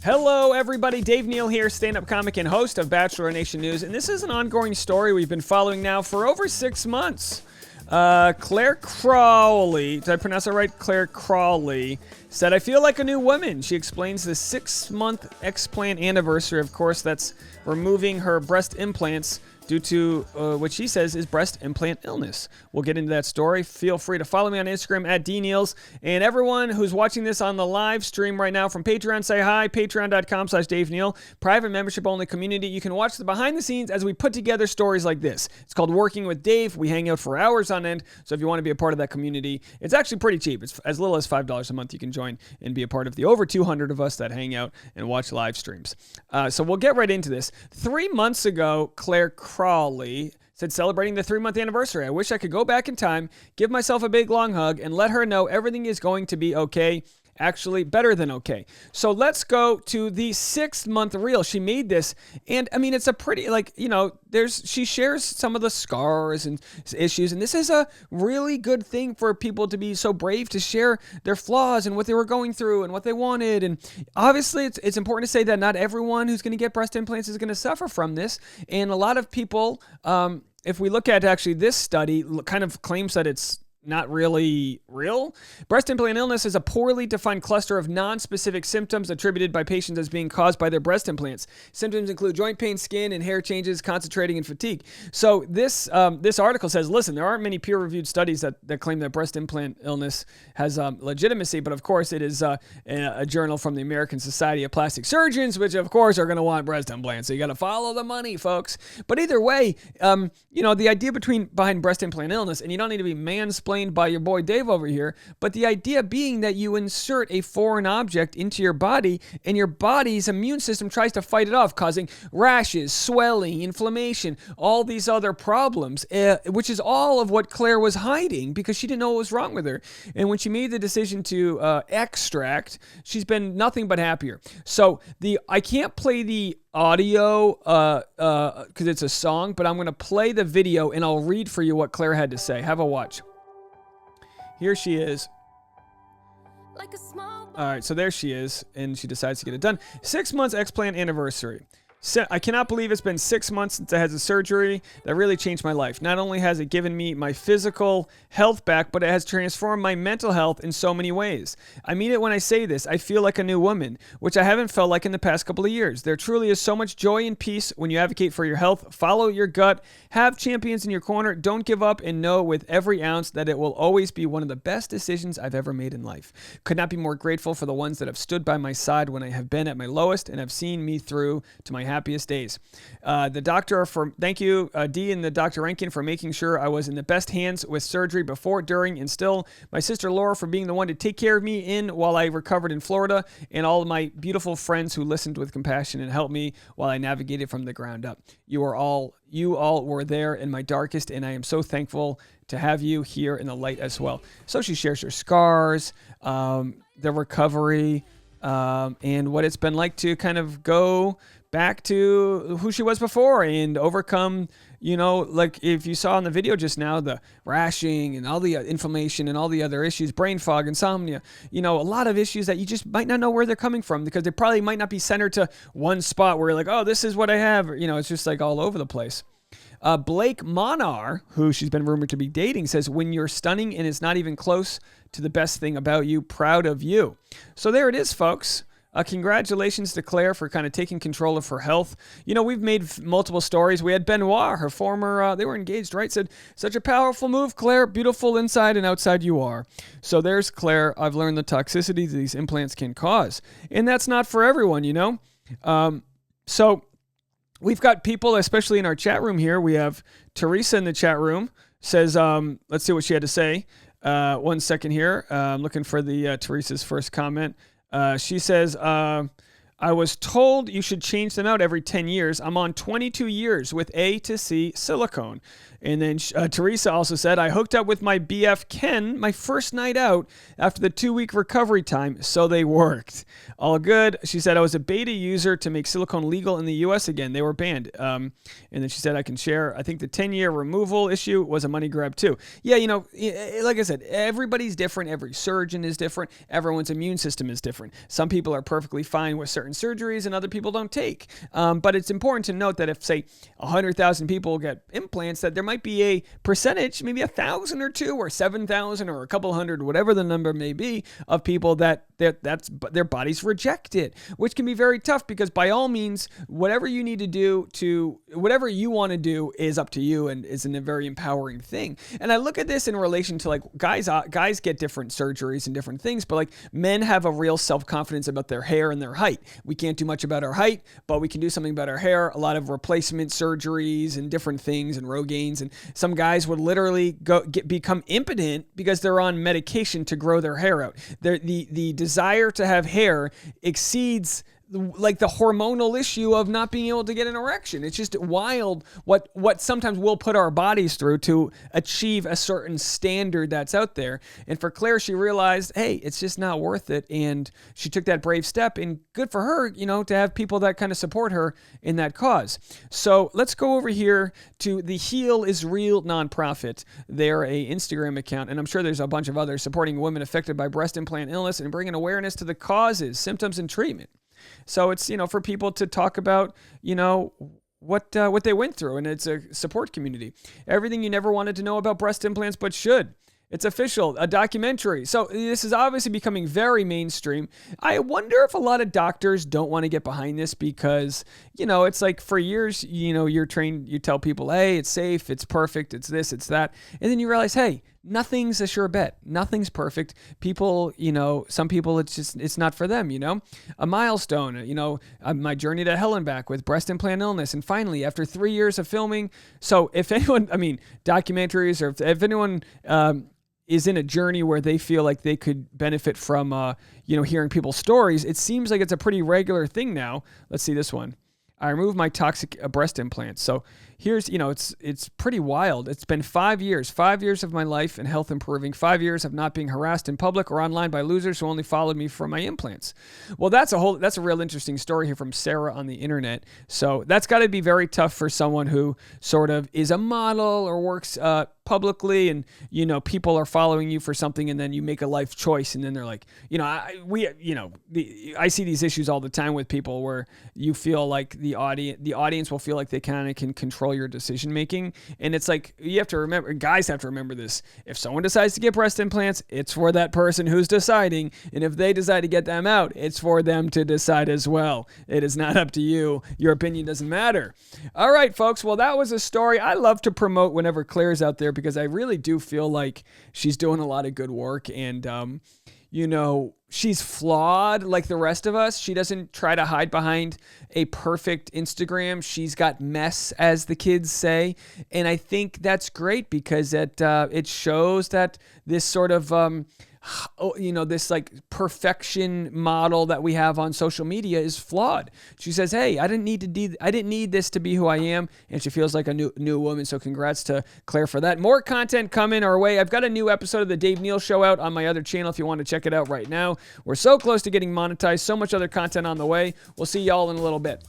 Hello, everybody. Dave Neal here, stand-up comic and host of Bachelor Nation News. And this is an ongoing story we've been following now for over 6 months. Clare Crawley, did I pronounce that right? Clare Crawley said, I feel like a new woman. She explains the 6-month explant anniversary. Of course, that's removing her breast implants due to what she says is breast implant illness. We'll get into that story. Feel free to follow me on Instagram at DNeals. And everyone who's watching this on the live stream right now from Patreon, say hi, patreon.com/Dave Neal. Private membership only community. You can watch the behind the scenes as we put together stories like this. It's called Working with Dave. We hang out for hours on end. So if you want to be a part of that community, it's actually pretty cheap. It's as little as $5 a month. You can join and be a part of the over 200 of us that hang out and watch live streams. So we'll get right into this. 3 months ago, Clare Crawley said, celebrating the 3-month anniversary, I wish I could go back in time, give myself a big long hug, and let her know everything is going to be okay. Actually, better than okay. So let's go to the 6-month reel. She made this, and I mean, it's a pretty, she shares some of the scars and issues, and this is a really good thing for people to be so brave to share their flaws and what they were going through and what they wanted. And obviously, it's important to say that not everyone who's going to get breast implants is going to suffer from this. And a lot of people, if we look at actually this study, kind of claims that it's not really real. Breast implant illness is a poorly defined cluster of non-specific symptoms attributed by patients as being caused by their breast implants. Symptoms include joint pain, skin and hair changes, concentrating, and fatigue. So this article says, listen, there aren't many peer-reviewed studies that claim that breast implant illness has legitimacy, but of course it is a journal from the American Society of Plastic Surgeons, which of course are going to want breast implants. So you got to follow the money, folks. But either way, the idea behind breast implant illness, and you don't need to be mansplained by your boy Dave over here, but the idea being that you insert a foreign object into your body and your body's immune system tries to fight it off, causing rashes, swelling, inflammation, all these other problems, which is all of what Clare was hiding because she didn't know what was wrong with her. And when she made the decision to extract, she's been nothing but happier. So I can't play the audio because it's a song, but I'm going to play the video and I'll read for you what Clare had to say. Have a watch. Here she is. All right, so there she is, and she decides to get it done. 6 months explant anniversary. I cannot believe it's been 6 months since I had the surgery that really changed my life. Not only has it given me my physical health back, but it has transformed my mental health in so many ways. I mean it when I say this. I feel like a new woman, which I haven't felt like in the past couple of years. There truly is so much joy and peace when you advocate for your health. Follow your gut. Have champions in your corner. Don't give up, and know with every ounce that it will always be one of the best decisions I've ever made in life. Could not be more grateful for the ones that have stood by my side when I have been at my lowest and have seen me through to my happiest days. Thank you, Dee and the Dr. Rankin, for making sure I was in the best hands with surgery before, during, and still. My sister Laura for being the one to take care of me while I recovered in Florida, and all of my beautiful friends who listened with compassion and helped me while I navigated from the ground up. You all were there in my darkest, and I am so thankful to have you here in the light as well. So she shares her scars, the recovery, and what it's been like to kind of go back to who she was before and overcome, like if you saw in the video just now, the rashing and all the inflammation and all the other issues, brain fog, insomnia, a lot of issues that you just might not know where they're coming from because they probably might not be centered to one spot where you're like, oh, this is what I have. It's just like all over the place. Blake Monar, who she's been rumored to be dating, says, when you're stunning and it's not even close to the best thing about you, proud of you. So there it is, folks. Congratulations to Clare for kind of taking control of her health. We've made multiple stories. We had Benoit, her former, they were engaged, right? Said, such a powerful move, Clare. Beautiful inside and outside you are. So there's Clare. I've learned the toxicity these implants can cause. And that's not for everyone, So we've got people, especially in our chat room here. We have Teresa in the chat room. Says, let's see what she had to say. 1 second here. I'm looking for the Teresa's first comment. She says, I was told you should change them out every 10 years. I'm on 22 years with A to C silicone. And then Teresa also said, I hooked up with my BF Ken my first night out after the 2-week recovery time, so they worked. All good. She said, I was a beta user to make silicone legal in the U.S. again. They were banned. And then she said, I can share, I think the 10-year removal issue was a money grab too. Yeah, like I said, everybody's different. Every surgeon is different. Everyone's immune system is different. Some people are perfectly fine with certain certain surgeries and other people don't take. But it's important to note that if, say, 100,000 people get implants, that there might be a percentage, maybe 1,000 or 2 or 7,000 or a couple hundred, whatever the number may be, of people that's their bodies reject it, which can be very tough, because by all means, whatever you need to do whatever you want to do is up to you, and isn't a very empowering thing. And I look at this in relation to, like, guys get different surgeries and different things, but like men have a real self-confidence about their hair and their height. We can't do much about our height, but we can do something about our hair. A lot of replacement surgeries and different things and Rogaines, and some guys would literally become impotent because they're on medication to grow their hair out. The desire to have hair exceeds like the hormonal issue of not being able to get an erection. It's just wild what sometimes we'll put our bodies through to achieve a certain standard that's out there. And for Claire, she realized, hey, it's just not worth it. And she took that brave step, and good for her, to have people that kind of support her in that cause. So let's go over here to the Heal is Real nonprofit. They're a Instagram account, and I'm sure there's a bunch of others, supporting women affected by breast implant illness and bringing awareness to the causes, symptoms, and treatment. So it's, for people to talk about, what they went through, and it's a support community. Everything you never wanted to know about breast implants but should. It's official, a documentary. So this is obviously becoming very mainstream. I wonder if a lot of doctors don't want to get behind this because, it's like for years, you're trained, you tell people, hey, it's safe, it's perfect, it's this, it's that. And then you realize, hey, nothing's a sure bet. Nothing's perfect. People, some people, it's not for them, A milestone, my journey to hell and back with breast implant illness. And finally, after 3 years of filming, so if anyone, documentaries, or if anyone, is in a journey where they feel like they could benefit from, hearing people's stories, it seems like it's a pretty regular thing now. Let's see this one. I removed my toxic breast implant. So here's, it's pretty wild. It's been 5 years of my life and health improving, 5 years of not being harassed in public or online by losers who only followed me for my implants. Well, that's a real interesting story here from Sarah on the internet. So that's got to be very tough for someone who sort of is a model or works publicly, and people are following you for something, and then you make a life choice, and then they're like, I see these issues all the time with people where you feel like the audience will feel like they kind of can control your decision making, and it's like you have to remember, guys have to remember this. If someone decides to get breast implants, it's for that person who's deciding, and if they decide to get them out, it's for them to decide as well. It is not up to you. Your opinion doesn't matter. All right, folks. Well, that was a story I love to promote whenever Claire's out there, because I really do feel like she's doing a lot of good work, and she's flawed like the rest of us. She doesn't try to hide behind a perfect Instagram. She's got mess, as the kids say. And I think that's great, because it shows that this sort of, this like perfection model that we have on social media is flawed. She says, hey, I didn't need this to be who I am. And she feels like a new woman. So congrats to Claire for that. More content coming our way. I've got a new episode of the Dave Neal Show out on my other channel if you want to check it out right now. We're so close to getting monetized. So much other content on the way. We'll see y'all in a little bit.